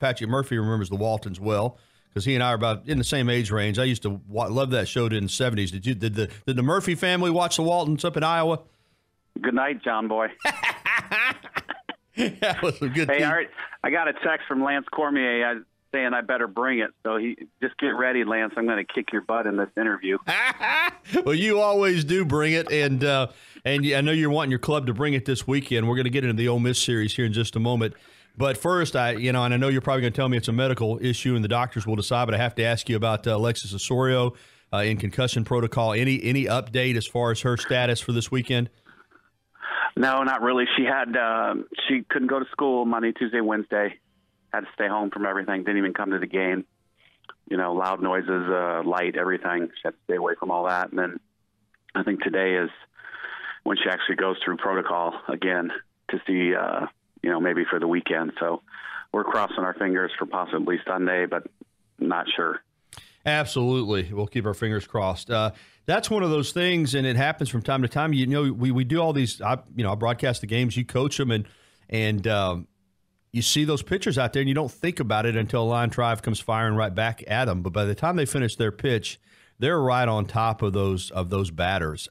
Patrick Murphy remembers the Waltons well because he and I are about in the same age range. I used to love that show in the 70s. Did the Murphy family watch the Waltons up in Iowa? Good night, John Boy. That was a good Hey, team. all right, I got a text from Lance Cormier saying I better bring it. So just get ready, Lance. I'm going to kick your butt in this interview. Well, you always do bring it, and I know you're wanting your club to bring it this weekend. We're going to get into the Ole Miss series here in just a moment. But first, and I know you're probably going to tell me it's a medical issue and the doctors will decide, but I have to ask you about Alexis Osorio in concussion protocol. Any update as far as her status for this weekend? No, not really. She couldn't go to school Monday, Tuesday, Wednesday. Had to stay home from everything. Didn't even come to the game. Loud noises, light, everything. She had to stay away from all that. And then I think today is when she actually goes through protocol again to see, maybe for the weekend. So we're crossing our fingers for possibly Sunday, but not sure. Absolutely. We'll keep our fingers crossed. That's one of those things, and it happens from time to time. We do all these, I broadcast the games, you coach them, and you see those pitchers out there, and you don't think about it until a line drive comes firing right back at them. But by the time they finish their pitch, they're right on top of those batters.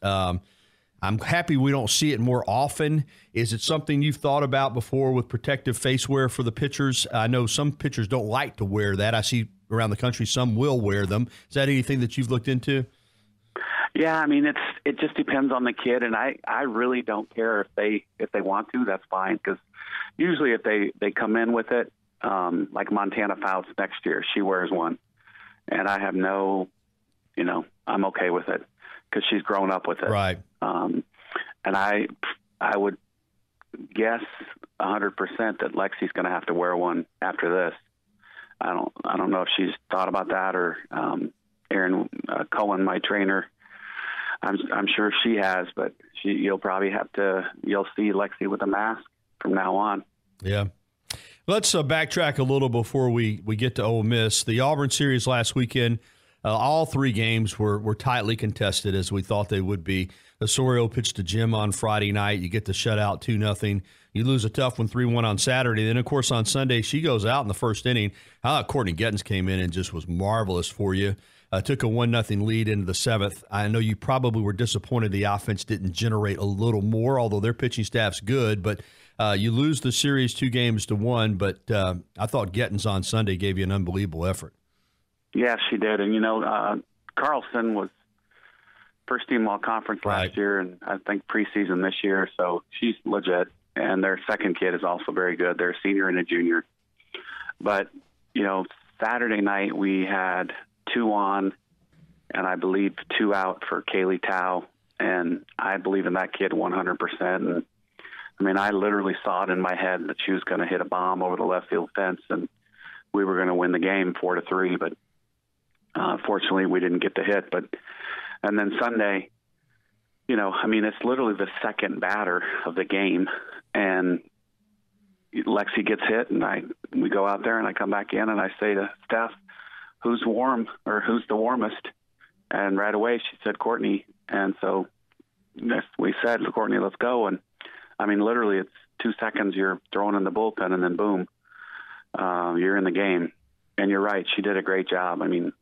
I'm happy we don't see it more often. Is it something you've thought about before with protective face wear for the pitchers? I know some pitchers don't like to wear that. I see around the country some will wear them. Is that anything that you've looked into? Yeah, I mean, it just depends on the kid, and I really don't care if they want to. That's fine, because usually if they come in with it, like Montana Fouts next year, she wears one, and I have I'm okay with it because she's grown up with it. Right. And I would guess 100% that Lexi's going to have to wear one after this. I don't know if she's thought about that, or Erin Cohen, my trainer. I'm sure she has, but you'll see Lexi with a mask from now on. Yeah. Let's backtrack a little before we get to Ole Miss. The Auburn series last weekend, all three games were tightly contested, as we thought they would be. Osorio pitched to Jim on Friday night. You get the shutout 2-0. You lose a tough one 3-1 on Saturday. Then, of course, on Sunday, she goes out in the first inning. I thought Courtney Gettins came in and just was marvelous for you. Took a 1-0 lead into the seventh. I know you probably were disappointed the offense didn't generate a little more, although their pitching staff's good. But you lose the series 2-1. But I thought Gettins on Sunday gave you an unbelievable effort. Yeah, she did. And, Carlson was first team all-conference last year, and I think preseason this year. So she's legit. And their second kid is also very good. They're a senior and a junior. But, Saturday night we had 2 on, and I believe 2 out for Kaylee Tao, and I believe in that kid 100%. And I mean, I literally saw it in my head that she was going to hit a bomb over the left field fence, and we were going to win the game 4-3. But fortunately, we didn't get the hit. And then Sunday, it's literally the second batter of the game, and Lexi gets hit, and we go out there, and I come back in, and I say to Steph, who's warm, or who's the warmest? And right away she said Courtney. And so we said, Courtney, let's go. And I mean, literally it's 2 seconds, you're throwing in the bullpen, and then boom, you're in the game. And you're right, she did a great job. I mean,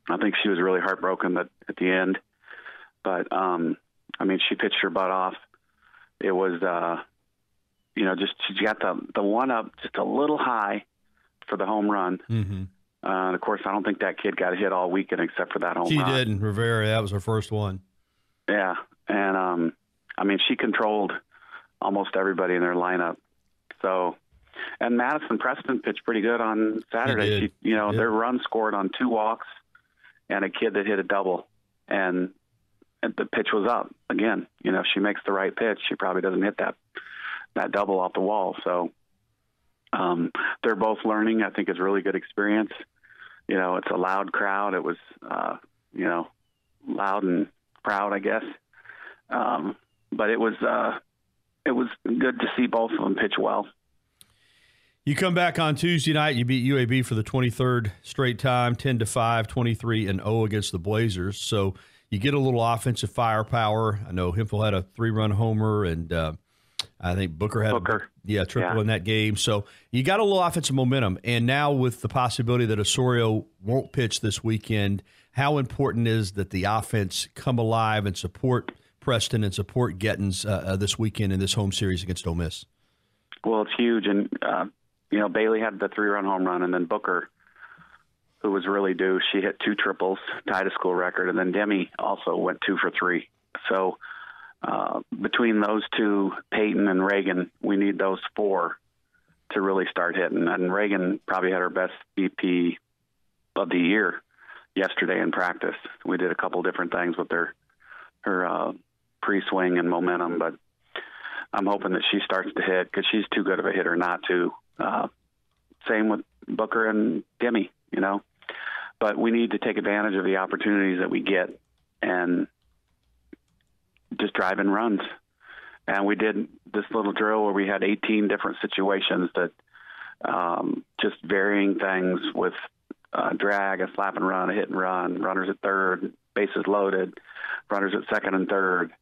I think she was really heartbroken at the end, but she pitched her butt off. It was, she got the one up just a little high for the home run. Mm-hmm. Of course, I don't think that kid got hit all weekend except for that home run. She didn't. Rivera, that was her first one. Yeah. And, she controlled almost everybody in their lineup. So, and Madison Preston pitched pretty good on Saturday. Their run scored on 2 walks and a kid that hit a double. And the pitch was up. Again, if she makes the right pitch, she probably doesn't hit that double off the wall. So, they're both learning. I think it's a really good experience. It's a loud crowd. It was, loud and proud, I guess. But it was good to see both of them pitch well. You come back on Tuesday night. You beat UAB for the 23rd straight time, 10-5, 23-0 against the Blazers. So you get a little offensive firepower. I know Hemphill had a 3-run homer, and I think Booker had Yeah, triple in that game. So you got a little offensive momentum. And now with the possibility that Osorio won't pitch this weekend, how important is that the offense come alive and support Preston and support Gettins this weekend in this home series against Ole Miss? Well, it's huge. And, Bailey had the 3-run home run, and then Booker, who was really due, she hit 2 triples, tied a school record, and then Demi also went 2 for 3. So between those two, Peyton and Reagan, we need those 4 to really start hitting. And Reagan probably had her best BP of the year yesterday in practice. We did a couple different things with her pre-swing and momentum, but I'm hoping that she starts to hit because she's too good of a hitter not to. Same with Booker and Demi, But we need to take advantage of the opportunities that we get and just drive in runs. And we did this little drill where we had 18 different situations that just varying things with drag, a slap and run, a hit and run, runners at third, bases loaded, runners at second and third.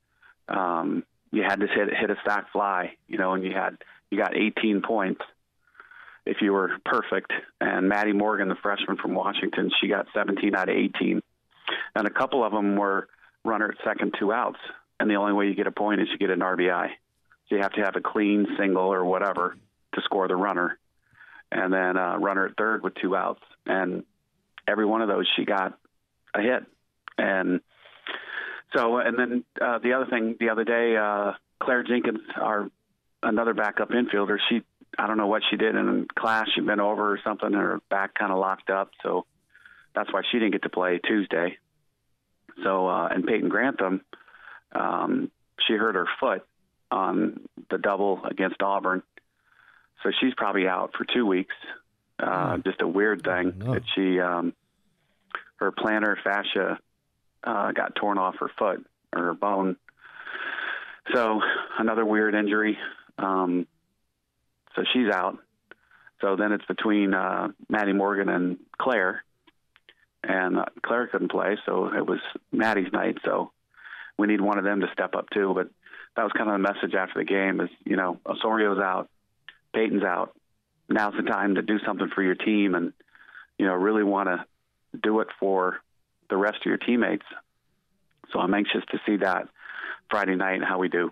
You had to hit a sac fly, and you got 18 points if you were perfect. And Maddie Morgan, the freshman from Washington, she got 17 out of 18. And a couple of them were runner at second, 2 outs. And the only way you get a point is you get an RBI. So you have to have a clean single or whatever to score the runner. And then runner at third with 2 outs. And every one of those, she got a hit. And then the other thing, the other day, Claire Jenkins, another backup infielder, I don't know what she did in class. She bent over or something, and her back kind of locked up. So that's why she didn't get to play Tuesday. So, and Peyton Grantham, she hurt her foot on the double against Auburn. So she's probably out for 2 weeks. Just a weird thing that she, her plantar fascia got torn off her foot or her bone. So another weird injury. So she's out. So then it's between Maddie Morgan and Claire. And Claire couldn't play, so it was Maddie's night. So we need one of them to step up too. But that was kind of the message after the game is, Osorio's out, Peyton's out. Now's the time to do something for your team and, really want to do it for the rest of your teammates. So I'm anxious to see that Friday night and how we do.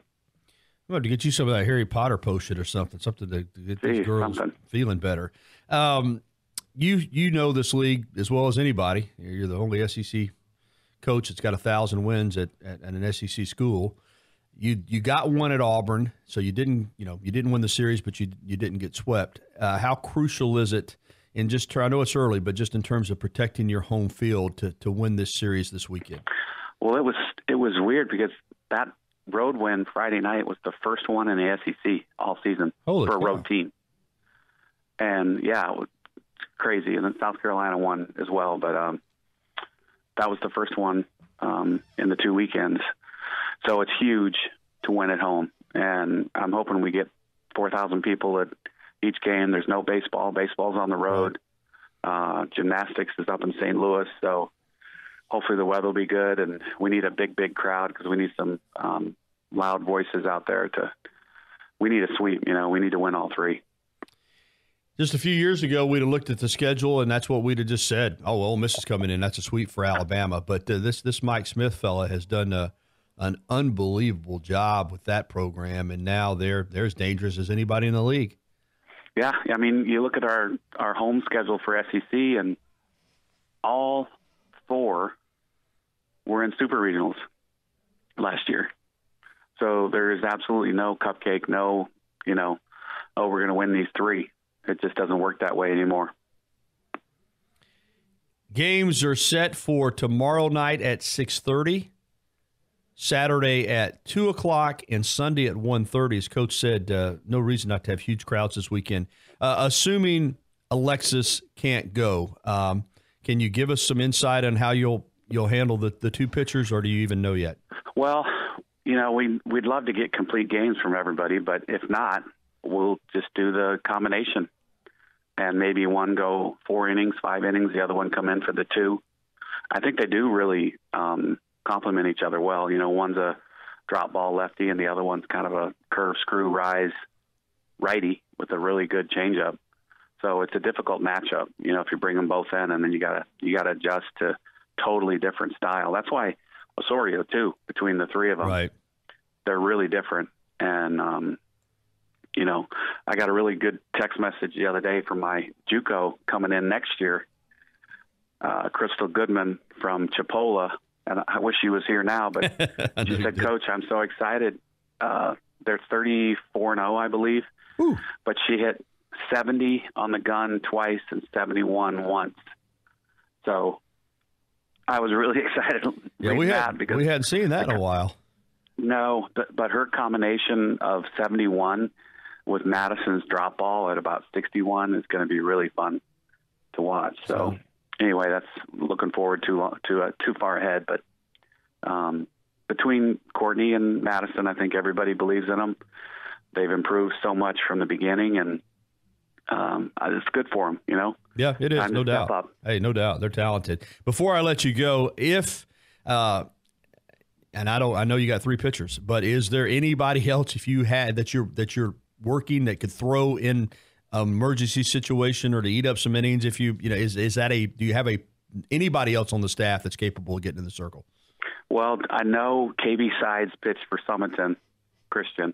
I'm going to get you some of that Harry Potter potion or something to get these girls feeling better. You know this league as well as anybody. You're the only SEC coach that's got 1,000 wins at an SEC school. You got one at Auburn, so you didn't win the series, but you didn't get swept. How crucial is it? And I know it's early, but just in terms of protecting your home field to win this series this weekend. Well, it was weird because that road win Friday night was the first one in the SEC all season for a road team. And, it was crazy. And then South Carolina won as well. But that was the first one in the 2 weekends. So it's huge to win at home. And I'm hoping we get 4,000 people at each game. There's no baseball. Baseball's on the road. Gymnastics is up in St. Louis. So hopefully the weather will be good, and we need a big, big crowd because we need some loud voices out there. We need a sweep. We need to win all 3. Just a few years ago, we'd have looked at the schedule, and that's what we'd have just said. Oh, well, Ole Miss is coming in. That's a sweep for Alabama. But this Mike Smith fella has done an unbelievable job with that program, and now they're as dangerous as anybody in the league. Yeah, I mean, you look at our home schedule for SEC, and all 4 were in super regionals last year. So there is absolutely no cupcake, no, we're going to win these 3. It just doesn't work that way anymore. Games are set for tomorrow night at 6:30, Saturday at 2 o'clock, and Sunday at 1:30. As Coach said, no reason not to have huge crowds this weekend. Assuming Alexis can't go, can you give us some insight on how you'll handle the 2 pitchers, or do you even know yet? Well, we'd love to get complete games from everybody, but if not, we'll just do the combination. And maybe one go 4 innings, 5 innings, the other one come in for the 2. I think they do really complement each other well. One's a drop ball lefty and the other one's kind of a curve screw rise righty with a really good changeup. So it's a difficult matchup, you know, if you bring them both in, and then you gotta adjust to totally different style. That's why Osorio too, between the three of them, right, they're really different. And you know, I got a really good text message the other day from my JUCO coming in next year, Crystal Goodman from Chipola, and I wish she was here now, but she said, "Coach, I'm so excited. They're 34-0, I believe, Ooh. But she hit 70 on the gun twice and 71 once." So I was really excited. Yeah, we hadn't seen that in a while. No, but her combination of 71 with Madison's drop ball at about 61 is going to be really fun to watch. So anyway, that's looking forward to too far ahead. But between Courtney and Madison, I think everybody believes in them. They've improved so much from the beginning, and it's good for them, you know? Yeah, it is, no doubt. Hey, no doubt. They're talented. Before I let you go, and I know you got 3 pitchers, but is there anybody else if you had that you're working that could throw in an emergency situation or to eat up some innings? If do you have anybody else on the staff that's capable of getting in the circle? Well, I know KB Sides pitched for Summerton Christian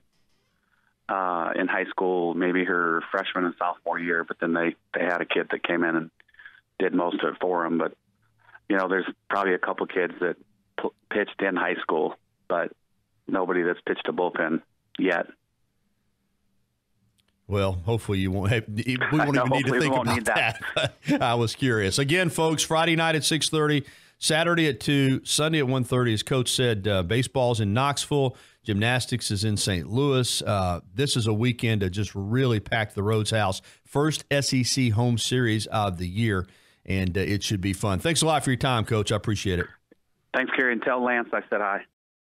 in high school, maybe her freshman and sophomore year, but then they had a kid that came in and did most of it for them. But, you know, there's probably a couple kids that pitched in high school, but nobody that's pitched a bullpen yet. Well, hopefully you won't. We won't even need to think about that. I was curious. Again, folks, Friday night at 6:30, Saturday at 2, Sunday at 1:30. As Coach said, baseball's in Knoxville, gymnastics is in St. Louis. This is a weekend to just really pack the Rhodes House. First SEC home series of the year, and it should be fun. Thanks a lot for your time, Coach. I appreciate it. Thanks, Kerry, and tell Lance I said hi.